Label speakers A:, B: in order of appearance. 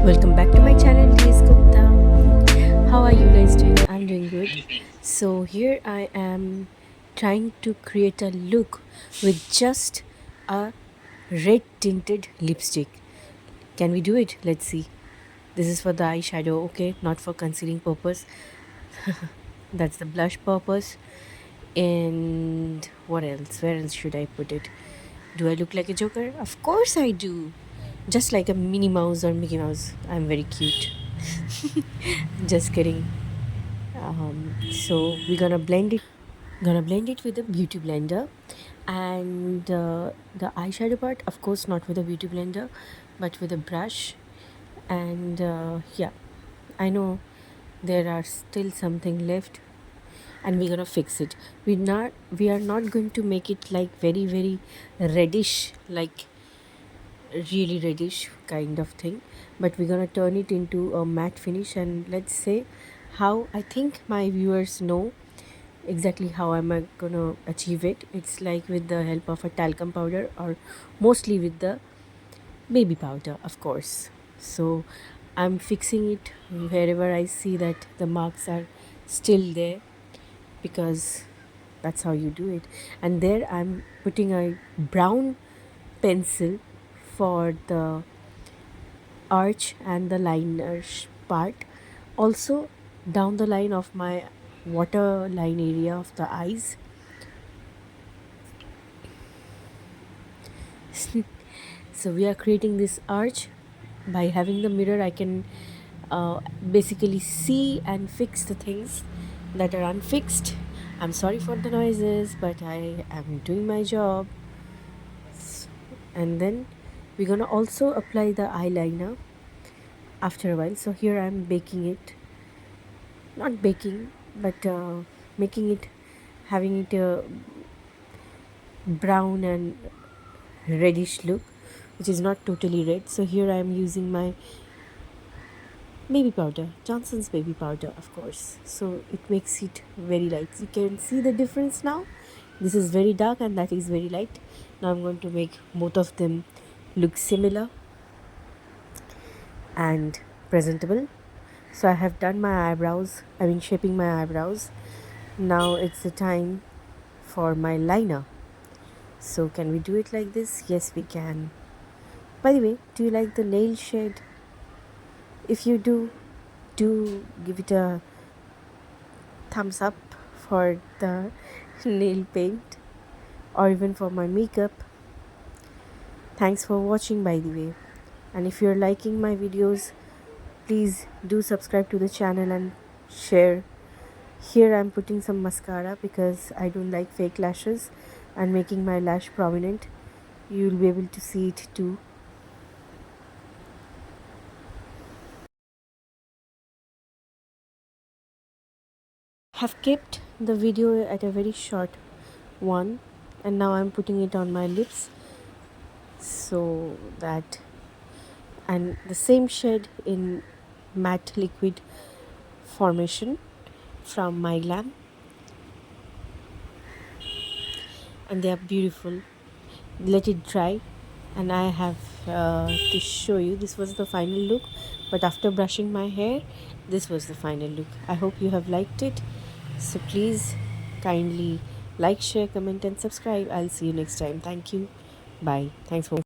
A: Welcome back to my channel, TS Gupta. How are you guys doing? I'm doing good. So here I am trying to create a look with just a red tinted lipstick. Can we do it? Let's see. This is for the eyeshadow, okay? Not for concealing purpose. That's the blush purpose. And what else? Where else should I put it? Do I look like a joker? Of course I do. Just like a Minnie Mouse or Mickey Mouse. I'm very cute. Just kidding. So we're gonna blend it with a beauty blender, and the eyeshadow part, of course, not with a beauty blender, but with a brush. And yeah, I know there are still something left, and we're gonna fix it. We are not going to make it like very reddish, like really reddish kind of thing, but we're gonna turn it into a matte finish. And let's say how I think my viewers know exactly how am I gonna achieve it. It's like with the help of a talcum powder, or mostly with the baby powder, of course. So I'm fixing it wherever I see that the marks are still there, because that's how you do it. And there I'm putting a brown pencil for the arch and the liner part. Also down the line of my waterline area of the eyes. So we are creating this arch. By having the mirror, I can basically see and fix the things that are unfixed. I'm sorry for the noises, but I am doing my job. And then we're gonna also apply the eyeliner after a while. So here I'm baking it, not baking, but making it, having it a brown and reddish look, which is not totally red. So here I am using my baby powder, Johnson's baby powder, of course. So it makes it very light. You can see the difference now. This is very dark and that is very light. Now I'm going to make both of them look similar and presentable. So I have done my eyebrows, shaping my eyebrows. Now it's the time for my liner. So can we do it like this? Yes, we can. By the way, do you like the nail shade? If you do give it a thumbs up for the nail paint, or even for my makeup. Thanks for watching, by the way. And if you're liking my videos, please do subscribe to the channel and share. Here I'm putting some mascara because I don't like fake lashes, and making my lash prominent. You'll be able to see it too. Have kept the video at a very short one, and now I'm putting it on my lips, so that, and the same shade in matte liquid formation from my glam, and they are beautiful. Let it dry, and I have to show you. This was the final look, but after brushing my hair, this was the final look. I hope you have liked it. So please kindly like, share, comment and subscribe. I'll see you next time. Thank you. Bye. Thanks for